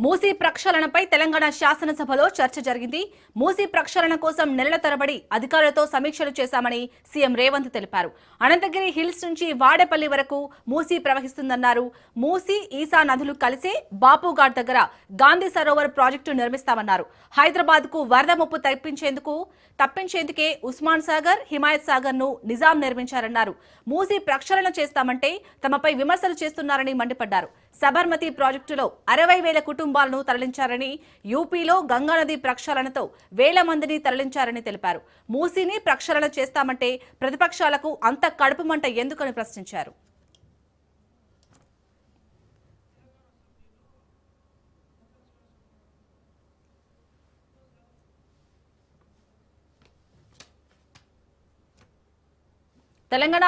మూసీ ప్రక్షాళనపై తెలంగాణ శాసనసభలో చర్చ జరిగింది. మూసీ ప్రక్షాళన కోసం నెలల తరబడి అధికారులతో సమీక్షలు చేశామని సీఎం రేవంత్ తెలిపారు. అనంతగిరి హిల్స్ నుంచి వాడేపల్లి వరకు మూసీ ప్రవహిస్తుందన్నారు. మూసీ ఈసా నదులు కలిసే బాపుఘాట్ దగ్గర గాంధీ సరోవర్ ప్రాజెక్టు నిర్మిస్తామన్నారు. హైదరాబాద్ కు వరద ముప్పు తప్పించేందుకే ఉస్మాన్ సాగర్, హిమాయత్ సాగర్ ను నిజాం నిర్మించారన్నారు. మూసీ ప్రక్షాళన చేస్తామంటే తమపై విమర్శలు చేస్తున్నారని మండిపడ్డారు. సబర్మతి ప్రాజెక్టులో 60,000 కుటుంబాలను తరలించారని, యూపీలో గంగానది ప్రక్షాళనతో వేల మందిని తరలించారని తెలిపారు. మూసీని ప్రక్షాళన చేస్తామంటే ప్రతిపక్షాలకు అంత కడుపు మంట ఎందుకని ప్రశ్నించారు. తెలంగాణ